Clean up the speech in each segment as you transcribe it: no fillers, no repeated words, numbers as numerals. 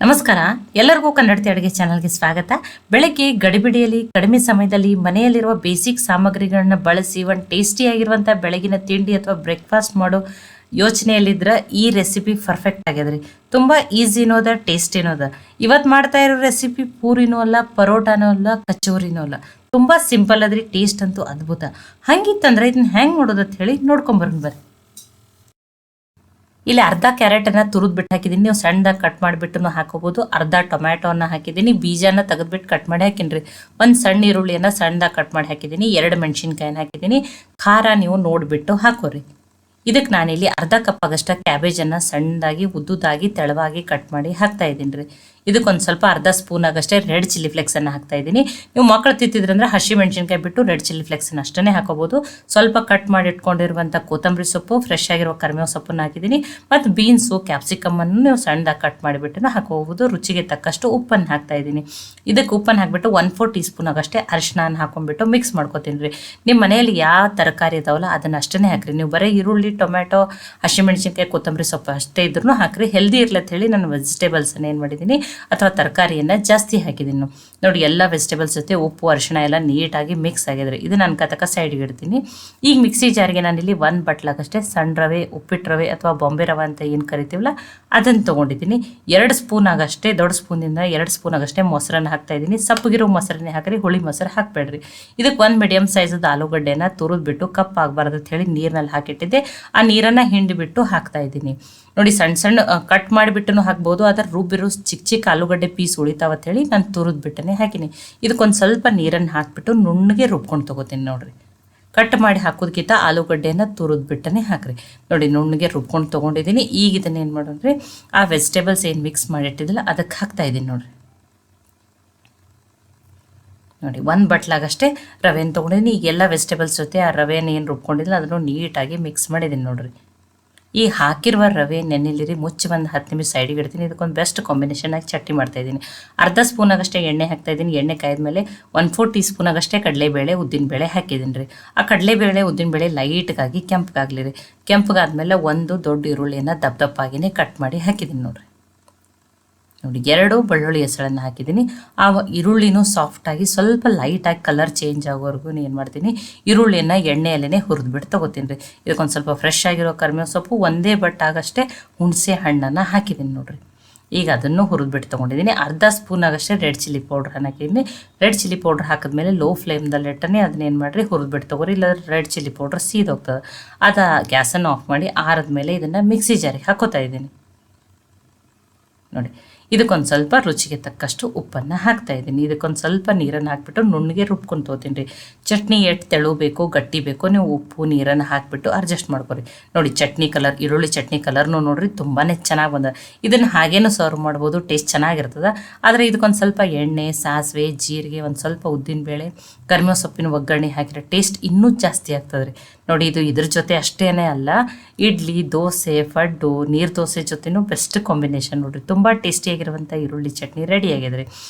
ನಮಸ್ಕಾರ, ಎಲ್ಲರಿಗೂ ಕನ್ನಡತಿ ಅಡುಗೆ ಚಾನಲ್ಗೆ ಸ್ವಾಗತ. ಬೆಳಗ್ಗೆ ಗಡಿಬಿಡಿಯಲ್ಲಿ ಕಡಿಮೆ ಸಮಯದಲ್ಲಿ ಮನೆಯಲ್ಲಿರುವ ಬೇಸಿಕ್ ಸಾಮಗ್ರಿಗಳನ್ನ ಬಳಸಿ ಒಂದು ಟೇಸ್ಟಿಯಾಗಿರುವಂಥ ಬೆಳಗಿನ ತಿಂಡಿ ಅಥವಾ ಬ್ರೇಕ್ಫಾಸ್ಟ್ ಮಾಡೋ ಯೋಚನೆಯಲ್ಲಿದ್ರೆ ಈ ರೆಸಿಪಿ ಪರ್ಫೆಕ್ಟ್ ಆಗ್ಯದ್ರಿ. ತುಂಬ ಈಸಿನೂ ಅದ, ಟೇಸ್ಟಿನೂ ಅದ. ಇವತ್ತು ಮಾಡ್ತಾ ಇರೋ ರೆಸಿಪಿ ಪೂರಿನೂ ಅಲ್ಲ, ಪರೋಟಾನೂ ಅಲ್ಲ, ಕಚೋರಿನೂ ಅಲ್ಲ. ತುಂಬ ಸಿಂಪಲ್ ಅದ್ರಿ, ಟೇಸ್ಟ್ ಅಂತೂ ಅದ್ಭುತ. ಹಂಗಿತ್ತಂದ್ರೆ ಇದನ್ನ ಹೆಂಗೆ ಮಾಡೋದಂತ ಹೇಳಿ ನೋಡ್ಕೊಂಬರೋಣ ಬರ್ರಿ. ಇಲ್ಲಿ ಅರ್ಧ ಕ್ಯಾರೆಟನ್ನು ತುರಿದು ಬಿಟ್ಟು ಹಾಕಿದ್ದೀನಿ. ನೀವು ಸಣ್ಣದಾಗಿ ಕಟ್ ಮಾಡಿಬಿಟ್ಟು ಹಾಕೋಬೋದು. ಅರ್ಧ ಟೊಮ್ಯಾಟೋನ ಹಾಕಿದ್ದೀನಿ, ಬೀಜನ ತೆಗೆದ್ಬಿಟ್ಟು ಕಟ್ ಮಾಡಿ ಹಾಕಿನ್ರಿ. ಒಂದು ಸಣ್ಣ ಈರುಳ್ಳಿಯನ್ನು ಸಣ್ಣದಾಗಿ ಕಟ್ ಮಾಡಿ ಹಾಕಿದ್ದೀನಿ. 2 ಮೆಣಸಿನ್ಕಾಯಿನ ಹಾಕಿದ್ದೀನಿ. ಖಾರ ನೀವು ನೋಡಿಬಿಟ್ಟು ಹಾಕೋರಿ. ಇದಕ್ಕೆ ನಾನಿಲ್ಲಿ ಅರ್ಧ ಕಪ್ ಆಗಷ್ಟ ಕ್ಯಾಬೇಜನ್ನು ಸಣ್ಣದಾಗಿ ಉದ್ದುದಾಗಿ ತೆಳವಾಗಿ ಕಟ್ ಮಾಡಿ ಹಾಕ್ತಾ ಇದ್ದೀನಿ ರೀ. ಇದಕ್ಕೊಂದು ಸ್ವಲ್ಪ ಅರ್ಧ ಸ್ಪೂನ್ ಆಗಷ್ಟೇ ರೆಡ್ ಚಿಲ್ಲಿ ಫ್ಲೆಕ್ಸನ್ನು ಹಾಕ್ತಾ ಇದ್ದೀನಿ. ನೀವು ಮಕ್ಕಳು ತಿಂತಿದ್ರಂದ್ರೆ ಹಸಿ ಮೆಣಸಿನ್ಕಾಯಿ ಬಿಟ್ಟು ರೆಡ್ ಚಿಲ್ಲಿ ಫ್ಲೆಕ್ಸನ್ನು ಅಷ್ಟೇ ಹಾಕೋಬೋದು. ಸ್ವಲ್ಪ ಕಟ್ ಮಾಡಿ ಇಟ್ಕೊಂಡಿರುವಂಥ ಕೊತ್ತಂಬರಿ ಸೊಪ್ಪು, ಫ್ರೆಶ್ ಆಗಿರೋ ಕರಿಬೇವು ಸೊಪ್ಪನ್ನು ಹಾಕಿದ್ದೀನಿ. ಮತ್ತು ಬೀನ್ಸು, ಕ್ಯಾಪ್ಸಿಕಮ್ಮನ್ನು ನೀವು ಸಣ್ಣದಾಗಿ ಕಟ್ ಮಾಡಿಬಿಟ್ಟು ಹಾಕೋಬೋದು. ರುಚಿಗೆ ತಕ್ಕಷ್ಟು ಉಪ್ಪನ್ನು ಹಾಕ್ತಾ ಇದ್ದೀನಿ. ಇದಕ್ಕೆ ಉಪ್ಪನ್ನು ಹಾಕಿಬಿಟ್ಟು 1/4 ಟೀ ಸ್ಪೂನ್ ಆಗಷ್ಟೇ ಅರಿಶಿನ ಹಾಕೊಂಡ್ಬಿಟ್ಟು ಮಿಕ್ಸ್ ಮಾಡ್ಕೊತೀನಿ ರೀ. ನಿಮ್ಮ ಮನೆಯಲ್ಲಿ ಯಾವ ತರಕಾರಿ ಇದಾವಲ್ಲ ಅದನ್ನು ಅಷ್ಟೇ ಹಾಕಿರಿ. ನೀವು ಬರೀ ಈರುಳ್ಳಿ, ಟೊಮ್ಯಾಟೊ, ಹಸಿಮೆಣಸಿನ್ಕಾಯಿ, ಕೊತ್ತಂಬರಿ ಸೊಪ್ಪು ಅಷ್ಟೇ ಇದ್ರೂ ಹಾಕಿರಿ. ಹೆಲ್ದಿ ಇರಲಿ ಅಂತ ಹೇಳಿ ನಾನು ವೆಜಿಟೇಬಲ್ಸನ್ನು ಏನು ಮಾಡಿದ್ದೀನಿ ಅಥವಾ ತರಕಾರಿಯನ್ನು ಜಾಸ್ತಿ ಹಾಕಿದ್ದೀನಿ. ನೋಡಿ, ಎಲ್ಲ ವೆಜಿಟೇಬಲ್ಸ್ ಜೊತೆ ಉಪ್ಪು, ಅರಿಶಿಣ ಎಲ್ಲ ನೀಟಾಗಿ ಮಿಕ್ಸ್ ಆಗಿದ್ರೆ ಇದು ನಾನು ಕತಕ ಸೈಡ್ಗೆ ಇಡ್ತೀನಿ. ಈಗ ಮಿಕ್ಸಿ ಜಾರ್ಗೆ ನಾನಿಲ್ಲಿ 1 ಬಟ್ಲಾಗಷ್ಟೇ ಸಣ್ಣ ರವೆ, ಉಪ್ಪಿಟ್ಟು ರವೆ ಅಥವಾ ಬಾಂಬೆ ರವೆ ಅಂತ ಏನು ಕರಿತೀವಲ್ಲ ಅದನ್ನು ತೊಗೊಂಡಿದ್ದೀನಿ. 2 ಸ್ಪೂನ್ ಆಗಷ್ಟೇ, ದೊಡ್ಡ ಸ್ಪೂನಿಂದ 2 ಸ್ಪೂನ್ ಆಗಷ್ಟೇ ಮೊಸರನ್ನು ಹಾಕ್ತಾ ಇದ್ದೀನಿ. ಸಪ್ಪಗಿರೋ ಮೊಸರನ್ನೇ ಹಾಕಿರಿ, ಹುಳಿ ಮೊಸರು ಹಾಕಬೇಡ್ರಿ. ಇದಕ್ಕೆ 1 ಮೀಡಿಯಮ್ ಸೈಜದ ಆಲೂಗಡ್ಡೆನ ತುರಿದ್ಬಿಟ್ಟು ಕಪ್ ಆಗಬಾರ್ದು ಅಂತ ಹೇಳಿ ನೀರಿನಲ್ಲಿ ಹಾಕಿಟ್ಟಿದ್ದೆ. ಆ ನೀರನ್ನು ಹಿಂಡಿಬಿಟ್ಟು ಹಾಕ್ತಾ ಇದ್ದೀನಿ. ನೋಡಿ, ಸಣ್ಣ ಸಣ್ಣ ಕಟ್ ಮಾಡಿಬಿಟ್ಟು ಹಾಕ್ಬೋದು. ಅದರ ರುಬ್ಬಿರೋ ಚಿಕ್ಕ ಚಿಕ್ಕ ಆಲೂಗಡ್ಡೆ ಪೀಸ್ ಉಳಿತಾವತ್ತು ಹೇಳಿ ನಾನು ತುರಿದ್ಬಿಟ್ಟನೆ ಹಾಕಿನಿ. ಇದಕ್ಕೊಂದು ಸ್ವಲ್ಪ ನೀರನ್ನು ಹಾಕಿಬಿಟ್ಟು ನುಣ್ಣಗೆ ರುಬ್ಕೊಂಡು ತೊಗೋತೀನಿ. ನೋಡಿರಿ, ಕಟ್ ಮಾಡಿ ಹಾಕೋದಕ್ಕಿಂತ ಆಲೂಗಡ್ಡೆಯನ್ನು ತುರಿದ್ಬಿಟ್ಟನೆ ಹಾಕಿರಿ. ನೋಡಿ, ನುಣ್ಣಗೆ ರುಬ್ಕೊಂಡು ತೊಗೊಂಡಿದ್ದೀನಿ. ಈಗ ಇದನ್ನು ಏನು ಮಾಡೋಣ್ರಿ, ಆ ವೆಜಿಟೇಬಲ್ಸ್ ಏನು ಮಿಕ್ಸ್ ಮಾಡಿಟ್ಟಿದ್ದಿಲ್ಲ ಅದಕ್ಕೆ ಹಾಕ್ತಾ ಇದ್ದೀನಿ. ನೋಡಿ 1 ಬಟ್ಲಾಗಷ್ಟೇ ರವೆನ ತೊಗೊಂಡಿದ್ದೀನಿ. ಈಗ ಎಲ್ಲ ವೆಜಿಟೇಬಲ್ಸ್ ಜೊತೆ ಆ ರವೆನ ಏನು ರುಬ್ಕೊಂಡಿದ್ದಿಲ್ಲ ಅದನ್ನು ನೀಟಾಗಿ ಮಿಕ್ಸ್ ಮಾಡಿದ್ದೀನಿ. ನೋಡಿರಿ, ಈ ಹಾಕಿರುವ ರವೆ ನೆನೆಲಿರಿ, ಮುಚ್ಚಿ ಒಂದು 10 ನಿಮಿಷ ಸೈಡಿಗೆ ಇಡ್ತೀನಿ. ಇದಕ್ಕೊಂದು ಬೆಸ್ಟ್ ಕಾಂಬಿನೇಷನ್ ಆಗಿ ಚಟ್ನಿ ಮಾಡ್ತಾಯಿದ್ದೀನಿ. ಅರ್ಧ ಸ್ಪೂನ್ ಆಗಷ್ಟೇ ಎಣ್ಣೆ ಹಾಕ್ತಾಯಿದ್ದೀನಿ. ಎಣ್ಣೆ ಕಾಯ್ದ ಮೇಲೆ 1/4 ಟೀ ಸ್ಪೂನ್ ಆಗಷ್ಟೇ ಕಡಲೆಬೇಳೆ, ಉದ್ದಿನಬೇಳೆ ಹಾಕಿದ್ದೀನಿ ರೀ. ಆ ಕಡಲೆಬೇಳೆ, ಉದ್ದಿನಬೇಳೆ ಲೈಟ್ಗಾಗಿ ಕೆಂಪಗಾಗಲಿ ರೀ. ಕೆಂಪಗಾದ್ಮೇಲೆ 1 ದೊಡ್ಡ ಈರುಳ್ಳಿಯನ್ನು ದಪ್ಪದಾಗಿನೇ ಕಟ್ ಮಾಡಿ ಹಾಕಿದ್ದೀನಿ. ನೋಡಿ, 2 ಬೆಳ್ಳುಳ್ಳಿ ಹೆಸಳನ್ನು ಹಾಕಿದ್ದೀನಿ. ಆ ಈರುಳ್ಳಿನೂ ಸಾಫ್ಟಾಗಿ ಸ್ವಲ್ಪ ಲೈಟಾಗಿ ಕಲರ್ ಚೇಂಜ್ ಆಗೋವರೆಗೂ ಏನು ಮಾಡ್ತೀನಿ, ಈರುಳ್ಳಿಯನ್ನು ಎಣ್ಣೆಯಲ್ಲೇ ಹುರಿದ್ಬಿಟ್ಟು ತೊಗೋತೀನಿ ರೀ. ಇದಕ್ಕೊಂದು ಸ್ವಲ್ಪ ಫ್ರೆಶ್ ಆಗಿರೋ ಕರಿಬೇವು ಸೊಪ್ಪು, 1 ಬಟ್ಟಾಗಷ್ಟೇ ಹುಣಸೆ ಹಣ್ಣನ್ನು ಹಾಕಿದ್ದೀನಿ. ನೋಡಿರಿ, ಈಗ ಅದನ್ನು ಹುರಿದ್ಬಿಟ್ಟು ತೊಗೊಂಡಿದ್ದೀನಿ. ಅರ್ಧ ಸ್ಪೂನ್ ಆಗಷ್ಟೇ ರೆಡ್ ಚಿಲ್ಲಿ ಪೌಡ್ರನ್ನು ಹಾಕಿದ್ದೀನಿ. ರೆಡ್ ಚಿಲ್ಲಿ ಪೌಡ್ರ್ ಹಾಕಿದ್ಮೇಲೆ ಲೋ ಫ್ಲೇಮ್ದಲ್ಲಿ ಇಟ್ಟನೆ ಅದನ್ನೇನು ಮಾಡಿರಿ, ಹುರಿದ್ಬಿಟ್ಟು ತೊಗೊರಿ. ಇಲ್ಲ ರೆಡ್ ಚಿಲ್ಲಿ ಪೌಡ್ರ್ ಸೀದೋಗ್ತದೆ. ಅದು ಗ್ಯಾಸನ್ನು ಆಫ್ ಮಾಡಿ ಆರಿದ್ಮೇಲೆ ಇದನ್ನು ಮಿಕ್ಸಿ ಜಾರಿಗೆ ಹಾಕೋತಾ ಇದ್ದೀನಿ. ನೋಡಿ, ಇದಕ್ಕೊಂದು ಸ್ವಲ್ಪ ರುಚಿಗೆ ತಕ್ಕಷ್ಟು ಉಪ್ಪನ್ನು ಹಾಕ್ತಾ ಇದ್ದೀನಿ. ಇದಕ್ಕೊಂದು ಸ್ವಲ್ಪ ನೀರನ್ನು ಹಾಕಿಬಿಟ್ಟು ನುಣ್ಣಗೆ ರುಬ್ಕೊಂಡು ತೊಗೋತೀನಿ ರೀ. ಚಟ್ನಿ ಎಷ್ಟು ತೆಳು ಬೇಕೋ ಗಟ್ಟಿ ಬೇಕೋ ನೀವು ಉಪ್ಪು ನೀರನ್ನು ಹಾಕಿಬಿಟ್ಟು ಅಡ್ಜಸ್ಟ್ ಮಾಡ್ಕೊರಿ. ನೋಡಿ, ಚಟ್ನಿ ಕಲರ್, ಈರುಳ್ಳಿ ಚಟ್ನಿ ಕಲರ್ನು ನೋಡಿರಿ ತುಂಬಾ ಚೆನ್ನಾಗಿ ಬಂದ. ಇದನ್ನು ಹಾಗೇನೂ ಸರ್ವ್ ಮಾಡ್ಬೋದು, ಟೇಸ್ಟ್ ಚೆನ್ನಾಗಿರ್ತದೆ. ಆದರೆ ಇದಕ್ಕೊಂದು ಸ್ವಲ್ಪ ಎಣ್ಣೆ, ಸಾಸಿವೆ, ಜೀರಿಗೆ, ಒಂದು ಸ್ವಲ್ಪ ಉದ್ದಿನಬೇಳೆ, ಕರಿಬೇವು ಸೊಪ್ಪಿನ ಒಗ್ಗರಣೆ ಹಾಕಿದ್ರೆ ಟೇಸ್ಟ್ ಇನ್ನೂ ಜಾಸ್ತಿ ಆಗ್ತದೆ ರೀ. ನೋಡಿ, ಇದು ಇದ್ರ ಜೊತೆ ಅಷ್ಟೇ ಅಲ್ಲ, ಇಡ್ಲಿ, ದೋಸೆ, ಪಡ್ಡು, ನೀರು ದೋಸೆ ಜೊತೆನೂ ಬೆಸ್ಟ್ ಕಾಂಬಿನೇಷನ್. ನೋಡಿರಿ, ತುಂಬ ಟೇಸ್ಟಿಯಾಗಿರುವಂಥ ಈರುಳ್ಳಿ ಚಟ್ನಿ ರೆಡಿ ಆಗಿದ್ರೆ.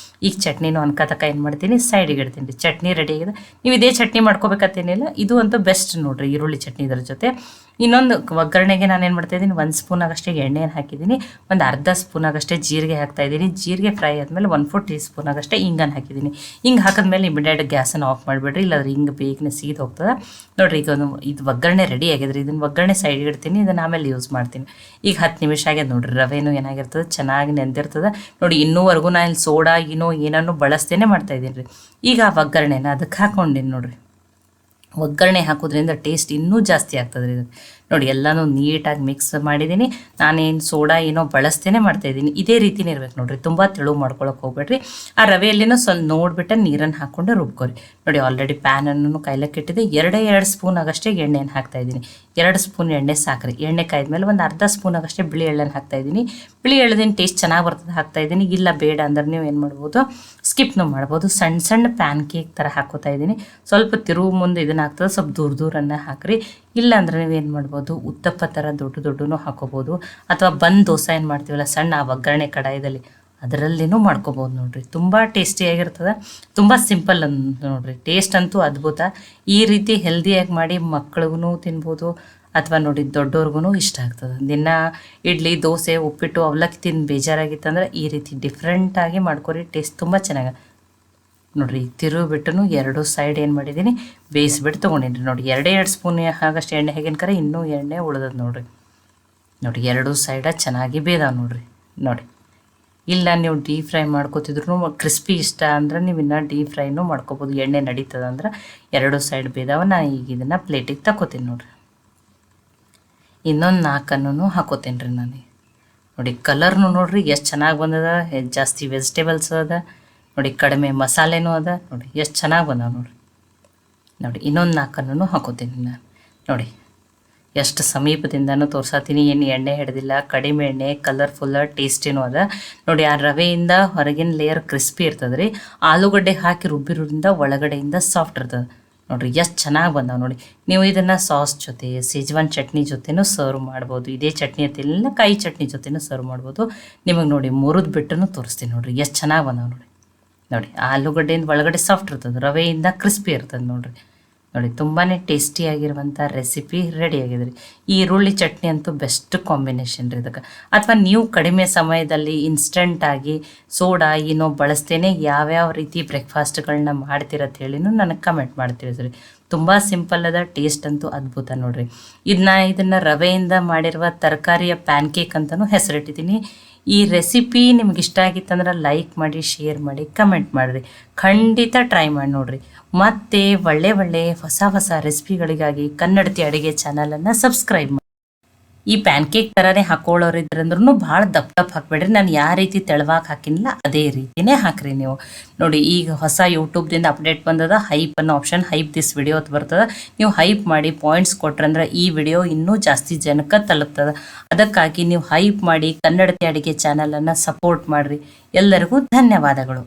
ಈಗ ಚಟ್ನಿನೂ ಅನ್ಕತಕ ಏನು ಮಾಡ್ತೀನಿ, ಸೈಡಿಗೆ ಇಡ್ತೀನಿ ರೀ. ಚಟ್ನಿ ರೆಡಿ ಆಗಿದೆ. ನೀವು ಇದೇ ಚಟ್ನಿ ಮಾಡ್ಕೋಬೇಕಂತೇನಿಲ್ಲ, ಇದು ಅಂತೂ ಬೆಸ್ಟ್ ನೋಡಿರಿ ಈರುಳ್ಳಿ ಚಟ್ನಿ. ಇದ್ರ ಜೊತೆ ಇನ್ನೊಂದು ಒಗ್ಗರಣೆಗೆ ನಾನೇನು ಮಾಡ್ತಾಯಿದ್ದೀನಿ, 1 ಸ್ಪೂನ್ ಆಗಷ್ಟೇ ಎಣ್ಣೆಯನ್ನು ಹಾಕಿದ್ದೀನಿ. ಒಂದು ಅರ್ಧ ಸ್ಪೂನ್ ಆಗಷ್ಟೇ ಜೀರಿಗೆ ಹಾಕ್ತಾಯಿದ್ದೀನಿ. ಜೀರಿಗೆ ಫ್ರೈ ಆದಮೇಲೆ 1/4 ಟೀ ಸ್ಪೂನ್ ಆಗಷ್ಟೇ ಹಿಂಗನ್ನು ಹಾಕಿದ್ದೀನಿ. ಹಿಂಗೆ ಹಾಕಿದ್ಮೇಲೆ ಇಮಿಡಿಯೇಟ್ ಗ್ಯಾಸನ್ನು ಆಫ್ ಮಾಡಿಬಿಡ್ರಿ, ಇಲ್ಲಾಂದ್ರೆ ಹಿಂಗೆ ಬೇಗನೆ ಸೀದ್ ಹೋಗ್ತದೆ. ನೋಡಿರಿ, ಈಗ ಇದು ಒಗ್ಗರಣೆ ರೆಡಿ ಆಗಿದ್ರಿ. ಇದನ್ನು ಒಗ್ಗರಣೆ ಸೈಡ್ಗೆ ಇಡ್ತೀನಿ, ಇದನ್ನು ಆಮೇಲೆ ಯೂಸ್ ಮಾಡ್ತೀನಿ. ಈಗ 10 ನಿಮಿಷ ಆಗ್ಯದ. ನೋಡಿರಿ, ರವೆನೂ ಏನಾಗಿರ್ತದೆ, ಚೆನ್ನಾಗಿ ನೆಂದಿರ್ತದೆ. ನೋಡಿ, ಇನ್ನೂವರೆಗೂ ನಾನು ಇಲ್ಲಿ ಸೋಡಾ ಏನನ್ನು ಬಳಸ್ತೇನೆ ಮಾಡ್ತಾಯಿದ್ದೀನಿ ರೀ. ಈಗ ಆ ಒಗ್ಗರಣೆನ ಅದಕ್ಕೆ ಹಾಕ್ಕೊಂಡಿನಿ. ನೋಡಿರಿ, ಒಗ್ಗರಣೆ ಹಾಕೋದ್ರಿಂದ ಟೇಸ್ಟ್ ಇನ್ನೂ ಜಾಸ್ತಿ ಆಗ್ತದೆ ರೀ. ನೋಡಿ, ಎಲ್ಲನೂ ನೀಟಾಗಿ ಮಿಕ್ಸ್ ಮಾಡಿದ್ದೀನಿ. ನಾನೇನು ಸೋಡಾ ಬಳಸ್ತೇನೆ ಮಾಡ್ತಾಯಿದ್ದೀನಿ. ಇದೇ ರೀತಿನೇ ಇರ್ಬೇಕು ನೋಡಿರಿ, ತುಂಬ ತೆಳು ಮಾಡ್ಕೊಳಕ್ಕೆ ಹೋಗ್ಬೇಡ್ರಿ. ಆ ರವೆಯಲ್ಲಿನೂ ಸ್ವಲ್ಪ ನೋಡಿಬಿಟ್ಟು ನೀರನ್ನು ಹಾಕ್ಕೊಂಡು ರುಬ್ಕೊರಿ. ನೋಡಿ, ಆಲ್ರೆಡಿ ಪ್ಯಾನನ್ನು ಕಾಯ್ಲಕ್ಕೆ ಇಟ್ಟಿದ್ದೆ. 2 ಸ್ಪೂನ್ ಆಗಷ್ಟೇ ಎಣ್ಣೆಯನ್ನು ಹಾಕ್ತಾಯಿದ್ದೀನಿ. 2 ಸ್ಪೂನ್ ಎಣ್ಣೆ ಸಾಕ್ರಿ. ಎಣ್ಣೆ ಕಾಯ್ದ್ಮೇಲೆ ಒಂದು ಅರ್ಧ ಸ್ಪೂನ್ ಆಗಷ್ಟೇ ಬಿಳಿ ಎಳ್ಳನ್ನು ಹಾಕ್ತಾಯಿದ್ದೀನಿ. ಬಿಳಿ ಎಳ್ಳದಿನ ಟೇಸ್ಟ್ ಚೆನ್ನಾಗಿ ಬರ್ತದೆ ಹಾಕ್ತಾಯಿದ್ದೀನಿ. ಇಲ್ಲ ಬೇಡ ಅಂದ್ರೆ ನೀವು ಏನು ಮಾಡ್ಬೋದು, ಸ್ಕಿಪ್ನು ಮಾಡ್ಬೋದು. ಸಣ್ಣ ಸಣ್ಣ ಪ್ಯಾನ್ ಕೇಕ್ ಥರ ಹಾಕೋತಾ ಇದ್ದೀನಿ. ಸ್ವಲ್ಪ ತಿರುವು ಮುಂದೆ ಇದನ್ನು ಹಾಕ್ತದೆ, ಸ್ವಲ್ಪ ದೂರನ್ನ ಹಾಕ್ರಿ. ಇಲ್ಲ ಅಂದ್ರೆ ನೀವೇನು ಮಾಡ್ಬೋದು, ಉತ್ತಪ್ಪ ಥರ ದೊಡ್ಡನೂ ಹಾಕೋಬೋದು. ಅಥವಾ ದೋಸೆ ಏನು ಮಾಡ್ತೀವಲ್ಲ ಸಣ್ಣ, ಆ ಒಗ್ಗರಣೆ ಕಡಾಯದಲ್ಲಿ ಅದರಲ್ಲಿನೂ ಮಾಡ್ಕೋಬೋದು. ನೋಡಿರಿ, ತುಂಬ ಟೇಸ್ಟಿಯಾಗಿರ್ತದೆ. ತುಂಬ ಸಿಂಪಲ್ ನೋಡಿರಿ, ಟೇಸ್ಟ್ ಅಂತೂ ಅದ್ಭುತ. ಈ ರೀತಿ ಹೆಲ್ದಿಯಾಗಿ ಮಾಡಿ ಮಕ್ಳಿಗೂ ತಿನ್ಬೋದು ಅಥವಾ ನೋಡಿ ದೊಡ್ಡವ್ರಿಗೂ ಇಷ್ಟ ಆಗ್ತದೆ. ದಿನ ಇಡ್ಲಿ ದೋಸೆ ಉಪ್ಪಿಟ್ಟು ಅವಲಕ್ಕಿ ತಿಂದು ಬೇಜಾರಾಗಿತ್ತಂದ್ರೆ ಈ ರೀತಿ ಡಿಫ್ರೆಂಟಾಗಿ ಮಾಡ್ಕೊರಿ, ಟೇಸ್ಟ್ ತುಂಬ ಚೆನ್ನಾಗಿ. ನೋಡಿರಿ ತಿರುಗಿಬಿಟ್ಟು ಎರಡು ಸೈಡ್ ಏನು ಮಾಡಿದ್ದೀನಿ ಬೇಯಿಸ್ಬಿಟ್ಟು ತೊಗೊಂಡಿನಿ ನೋಡಿ. 2 ಸ್ಪೂನ್ ಆಗಷ್ಟು ಎಣ್ಣೆ ಹೇಗಿನ್ಕರೆ ಇನ್ನೂ ಎಣ್ಣೆ ಉಳ್ದದ ನೋಡಿರಿ. ನೋಡಿ 2 ಸೈಡ ಚೆನ್ನಾಗಿ ಬೇದಾವ ನೋಡಿರಿ. ನೋಡಿ ಇಲ್ಲ ನೀವು ಡೀಪ್ ಫ್ರೈ ಮಾಡ್ಕೋತಿದ್ರು ಕ್ರಿಸ್ಪಿ ಇಷ್ಟ ಅಂದ್ರೆ ನೀವು ಇನ್ನೂ ಡೀಪ್ ಫ್ರೈನೂ ಮಾಡ್ಕೋಬೋದು, ಎಣ್ಣೆ ನಡೀತದೆ ಅಂದ್ರೆ. 2 ಸೈಡ್ ಬೇದಾವ. ನಾನು ಈಗ ಇದನ್ನು ಪ್ಲೇಟಿಗೆ ತಗೋತೀನಿ ನೋಡಿರಿ. ಇನ್ನೊಂದು 4 ಹಾಕೋತೀನಿ ರೀ ನಾನು. ನೋಡಿ ಕಲರ್ನು ನೋಡಿರಿ ಎಷ್ಟು ಚೆನ್ನಾಗಿ ಬಂದದ, ಜಾಸ್ತಿ ವೆಜಿಟೇಬಲ್ಸ್ ಅದ ನೋಡಿ, ಕಡಿಮೆ ಮಸಾಲೆನೂ ಅದ ನೋಡಿ, ಎಷ್ಟು ಚೆನ್ನಾಗಿ ಬಂದಾವ ನೋಡಿರಿ. ನೋಡಿ ಇನ್ನೊಂದು 4 ಹಾಕೋತೀನಿ ನಾನು. ನೋಡಿ ಎಷ್ಟು ಸಮೀಪದಿಂದನೂ ತೋರ್ಸಾತೀನಿ, ಏನು ಎಣ್ಣೆ ಹಿಡ್ದಿಲ್ಲ, ಕಡಿಮೆ ಎಣ್ಣೆ, ಕಲರ್ಫುಲ್ಲ, ಟೇಸ್ಟಿನೂ ಅದ ನೋಡಿ. ಆ ರವೆಯಿಂದ ಹೊರಗಿನ ಲೇಯರ್ ಕ್ರಿಸ್ಪಿ ಇರ್ತದೆ ರೀ, ಆಲೂಗಡ್ಡೆ ಹಾಕಿ ರುಬ್ಬಿರೋದ್ರಿಂದ ಒಳಗಡೆಯಿಂದ ಸಾಫ್ಟ್ ಇರ್ತದೆ ನೋಡಿರಿ. ಎಷ್ಟು ಚೆನ್ನಾಗಿ ಬಂದಾವೆ ನೋಡಿ. ನೀವು ಇದನ್ನು ಸಾಸ್ ಜೊತೆ, ಸೆಜ್ವಾನ್ ಚಟ್ನಿ ಜೊತೆನೂ ಸರ್ವ್ ಮಾಡ್ಬೋದು. ಇದೇ ಚಟ್ನಿ ಅಂತಿಲ್ಲ, ಕಾಯಿ ಚಟ್ನಿ ಜೊತೆನೂ ಸರ್ವ್ ಮಾಡ್ಬೋದು. ನಿಮಗೆ ನೋಡಿ ಮುರಿದು ಬಿಟ್ಟು ತೋರಿಸ್ತೀನಿ ನೋಡಿರಿ ಎಷ್ಟು ಚೆನ್ನಾಗಿ ಬಂದಾವೆ ನೋಡಿ. ನೋಡಿ ಆಲೂಗಡ್ಡೆಯಿಂದ ಒಳಗಡೆ ಸಾಫ್ಟ್ ಇರ್ತದೆ, ರವೆಯಿಂದ ಕ್ರಿಸ್ಪಿ ಇರ್ತದೆ ನೋಡಿರಿ. ನೋಡಿ ತುಂಬಾ ಟೇಸ್ಟಿಯಾಗಿರುವಂಥ ರೆಸಿಪಿ ರೆಡಿಯಾಗಿದೆ ರೀ. ಈ ಈರುಳ್ಳಿ ಚಟ್ನಿ ಅಂತೂ ಬೆಸ್ಟ್ ಕಾಂಬಿನೇಷನ್ ರೀ ಇದಕ್ಕೆ. ಅಥವಾ ನೀವು ಕಡಿಮೆ ಸಮಯದಲ್ಲಿ ಇನ್ಸ್ಟೆಂಟಾಗಿ ಸೋಡಾ ಏನೋ ಬಳಸ್ತೇನೆ ಯಾವ್ಯಾವ ರೀತಿ ಬ್ರೇಕ್ಫಾಸ್ಟ್ಗಳನ್ನ ಮಾಡ್ತೀರತ್ತ ಹೇಳಿನೂ ನನಗೆ ಕಮೆಂಟ್ ಮಾಡ್ತೀವಿ ರೀ. ತುಂಬ ಸಿಂಪಲ್ ಅದ, ಟೇಸ್ಟ್ ಅಂತೂ ಅದ್ಭುತ ನೋಡಿರಿ. ಇದನ್ನು ರವೆಯಿಂದ ಮಾಡಿರುವ ತರಕಾರಿಯ ಪ್ಯಾನ್ ಕೇಕ್ ಅಂತಲೂ ಹೆಸರಿಟ್ಟಿದ್ದೀನಿ. ಈ ರೆಸಿಪಿ ನಿಮ್ಗೆ ಇಷ್ಟ ಆಗಿತ್ತಂದ್ರೆ ಲೈಕ್ ಮಾಡಿ, ಶೇರ್ ಮಾಡಿ, ಕಮೆಂಟ್ ಮಾಡಿರಿ. ಖಂಡಿತ ಟ್ರೈ ಮಾಡಿ ನೋಡಿರಿ. ಮತ್ತು ಒಳ್ಳೆ ಹೊಸ ರೆಸಿಪಿಗಳಿಗಾಗಿ ಕನ್ನಡತಿ ಅಡುಗೆ ಚಾನಲನ್ನು ಸಬ್ಸ್ಕ್ರೈಬ್ ಮಾಡಿ. ಈ ಪ್ಯಾನ್ ಕೇಕ್ ಥರನೇ ಹಾಕೊಳ್ಳೋರು ಇದ್ರಂದ್ರೂ ಭಾಳ ದಪ್ಪ ಹಾಕಬೇಡ್ರಿ. ನಾನು ಯಾವ ರೀತಿ ತೆಳವಾಗಿ ಹಾಕಿನಿಲ್ಲ ಅದೇ ರೀತಿಯೇ ಹಾಕ್ರಿ ನೀವು. ನೋಡಿ ಈಗ ಹೊಸ ಯೂಟ್ಯೂಬ್ದಿಂದ ಅಪ್ಡೇಟ್ ಬಂದದ, ಹೈಪ್ ಅನ್ನೋ ಆಪ್ಷನ್, ಹೈಪ್ ದಿಸ್ ವಿಡಿಯೋ ಅಂತ ಬರ್ತದೆ. ನೀವು ಹೈಪ್ ಮಾಡಿ ಪಾಯಿಂಟ್ಸ್ ಕೊಟ್ರಂದ್ರೆ ಈ ವಿಡಿಯೋ ಇನ್ನೂ ಜಾಸ್ತಿ ಜನಕ್ಕೆ ತಲುಪ್ತದೆ. ಅದಕ್ಕಾಗಿ ನೀವು ಹೈಪ್ ಮಾಡಿ ಕನ್ನಡತಿ ಅಡುಗೆ ಚಾನಲನ್ನು ಸಪೋರ್ಟ್ ಮಾಡಿರಿ. ಎಲ್ಲರಿಗೂ ಧನ್ಯವಾದಗಳು.